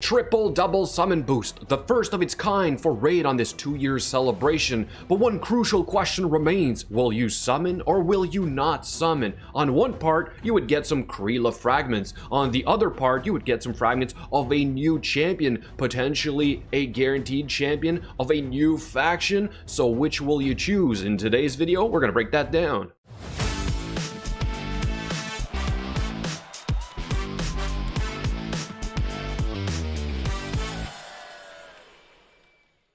Triple double summon boost, the first of its kind for Raid on this 2-year celebration. But one crucial question remains: will you summon or will you not summon? On one part, you would get some Krila fragments. On the other part, you would get some fragments of a new champion, potentially a guaranteed champion of a new faction. So which will you choose? In today's video, we're gonna break that down.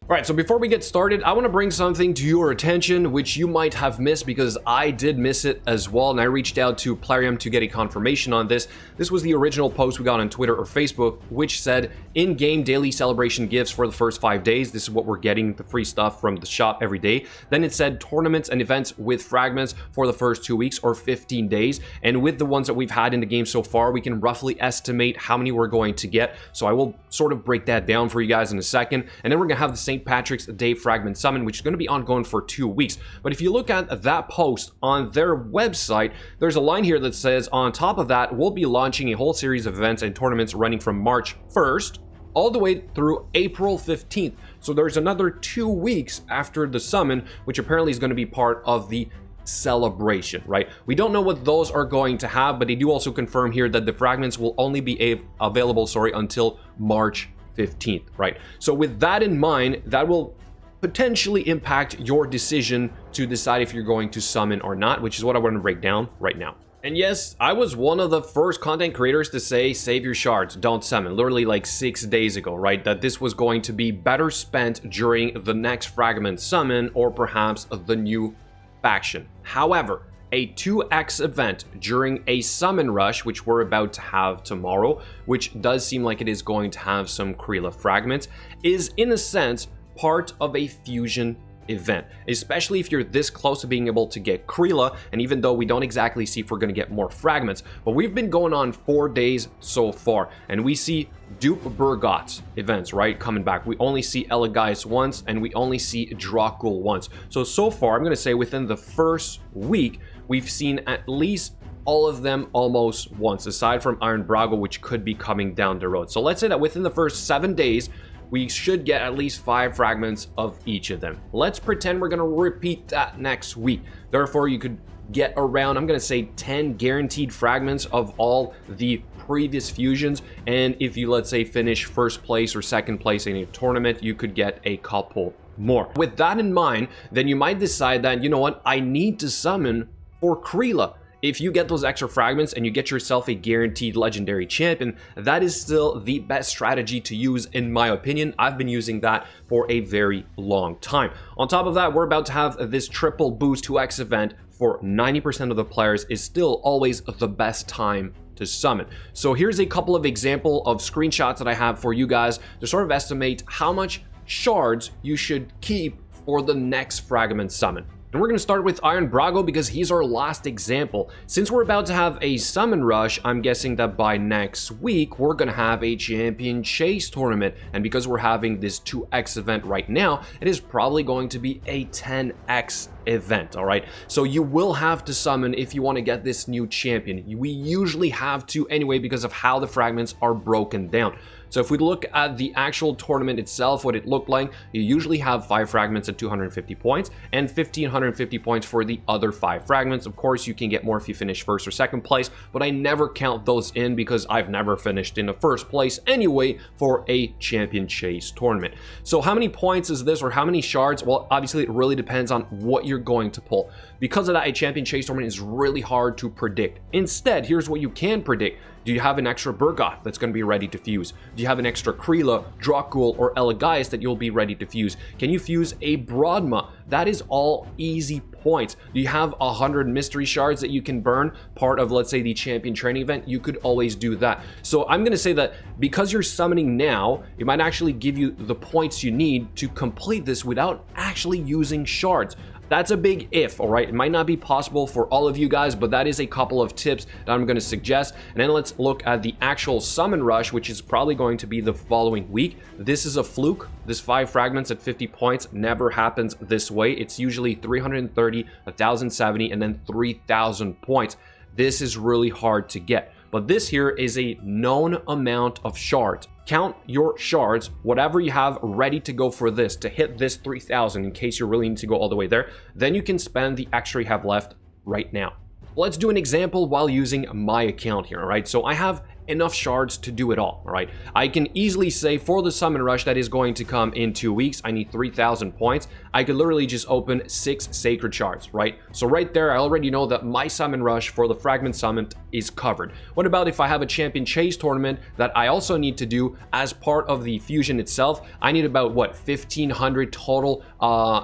Alright, so before we get started, I want to bring something to your attention which you might have missed, because I did miss it as well, and I reached out to Plarium to get a confirmation on this. This was the original post we got on Twitter or Facebook, which said in-game daily celebration gifts for the first 5 days. This is what we're getting, the free stuff from the shop every day. Then it said tournaments and events with fragments for the first 2 weeks or 15 days. And with the ones that we've had in the game so far, we can roughly estimate how many we're going to get. So I will sort of break that down for you guys in a second. And then we're going to have the St. Patrick's Day Fragment Summon, which is going to be ongoing for 2 weeks. But if you look at that post on their website, there's a line here that says, on top of that, we'll be launching a whole series of events and tournaments running from March 1st all the way through April 15th. So there's another 2 weeks after the summon, which apparently is going to be part of the celebration, right? We don't know what those are going to have, but they do also confirm here that the fragments will only be available, until March 15th, right? So with that in mind, that will potentially impact your decision to decide if you're going to summon or not, which is what I want to break down right now. And yes, I was one of the first content creators to say, save your shards, don't summon, literally like 6 days ago, right? That this was going to be better spent during the next fragment summon or perhaps the new faction. However, a 2x event during a summon rush, which we're about to have tomorrow, which does seem like it is going to have some Krila fragments, is in a sense part of a fusion event, especially if you're this close to being able to get Krila. And even though we don't exactly see if we're going to get more fragments, but we've been going on 4 days so far, and we see Dupe Burgot's events, right, coming back. We only see Elegais once, and we only see Dracul once. So far, I'm going to say within the first week, we've seen at least all of them almost once, aside from Iron Brago, which could be coming down the road. So let's say that within the first 7 days, we should get at least 5 fragments of each of them. Let's pretend we're going to repeat that next week. Therefore, you could get around, I'm going to say 10 guaranteed fragments of all the previous fusions. And if you, let's say, finish first place or second place in a tournament, you could get a couple more. With that in mind, then you might decide that, you know what, I need to summon for Krila. If you get those extra fragments and you get yourself a guaranteed legendary champion, that is still the best strategy to use, in my opinion. I've been using that for a very long time. On top of that, we're about to have this triple boost 2x event for 90% of the players. Is still always the best time to summon. So here's a couple of example of screenshots that I have for you guys to sort of estimate how much shards you should keep for the next fragment summon. And we're going to start with Iron Brago because he's our last example. Since we're about to have a summon rush, I'm guessing that by next week, we're going to have a champion chase tournament. And because we're having this 2x event right now, it is probably going to be a 10x event, all right? So you will have to summon if you want to get this new champion. We usually have to anyway because of how the fragments are broken down. So if we look at the actual tournament itself, what it looked like, you usually have 5 fragments at 250 points and 1550 points for the other 5 fragments. Of course, you can get more if you finish first or second place, but I never count those in because I've never finished in the first place anyway for a champion chase tournament. So how many points is this, or how many shards? Well, obviously it really depends on what you're going to pull. Because of that, a champion chase tournament is really hard to predict. Instead, here's what you can predict. Do you have an extra Burgoth that's going to be ready to fuse? Do you have an extra Krila, Dracul, or Elegais that you'll be ready to fuse? Can you fuse a Broadma? That is all easy points. Do you have 100 mystery shards that you can burn? Part of, let's say, the champion training event? You could always do that. So I'm going to say that because you're summoning now, it might actually give you the points you need to complete this without actually using shards. That's a big if, all right? It might not be possible for all of you guys, but that is a couple of tips that I'm going to suggest. And then let's look at the actual summon rush, which is probably going to be the following week. This is a fluke. This 5 fragments at 50 points never happens this way. It's usually 330, 1070, and then 3000 points. This is really hard to get. But this here is a known amount of shards. count your shards, whatever you have ready to go for this, to hit this 3,000 in case you really need to go all the way there. Then you can spend the extra you have left right now. Let's do an example while using my account here, all right? So I have enough shards to do it all right? I can easily say for the summon rush that is going to come in 2 weeks, I need 3,000 points. I could literally just open 6 sacred shards, right? So right there, I already know that my summon rush for the fragment summon is covered. What about if I have a champion chase tournament that I also need to do as part of the fusion itself? I need about, what, 1,500 total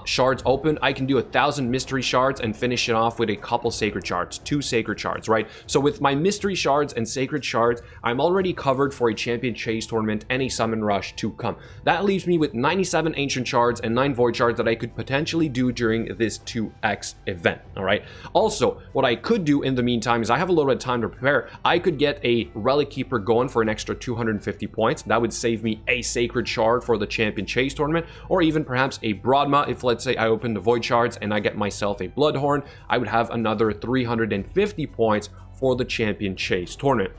shards open. I can do 1,000 mystery shards and finish it off with a couple sacred shards, 2 sacred shards, right? So with my mystery shards and sacred shards, I'm already covered for a champion chase tournament and a summon rush to come. That leaves me with 97 ancient shards and 9 void shards that I could potentially do during this 2x event, all right? Also, what I could do in the meantime is I have a little bit of time to prepare. I could get a relic keeper going for an extra 250 points. That would save me a sacred shard for the champion chase tournament, or even perhaps a Broadma. If, let's say, I open the void shards and I get myself a Bloodhorn, I would have another 350 points for the champion chase tournament.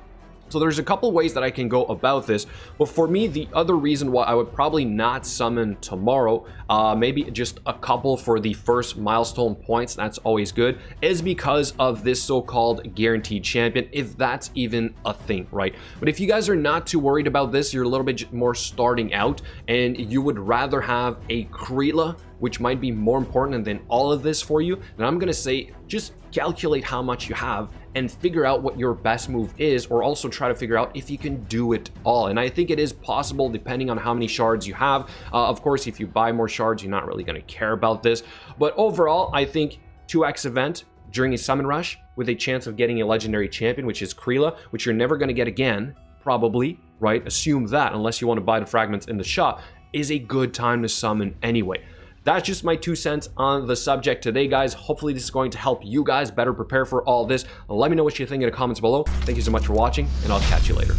So there's a couple ways that I can go about this, but for me, the other reason why I would probably not summon tomorrow, maybe just a couple for the first milestone points, that's always good, is because of this so-called guaranteed champion, if that's even a thing, right? But if you guys are not too worried about this, you're a little bit more starting out, and you would rather have a Krila, which might be more important than all of this for you, then I'm gonna say just calculate how much you have and figure out what your best move is, or also try to figure out if you can do it all. And I think it is possible depending on how many shards you have. Of course, if you buy more shards, you're not really gonna care about this. But overall, I think 2x event during a summon rush with a chance of getting a legendary champion, which is Krila, which you're never gonna get again, probably, right? Assume that, unless you wanna buy the fragments in the shop, is a good time to summon anyway. That's just my 2 cents on the subject today, guys. Hopefully this is going to help you guys better prepare for all this. Let me know what you think in the comments below. Thank you so much for watching, and I'll catch you later.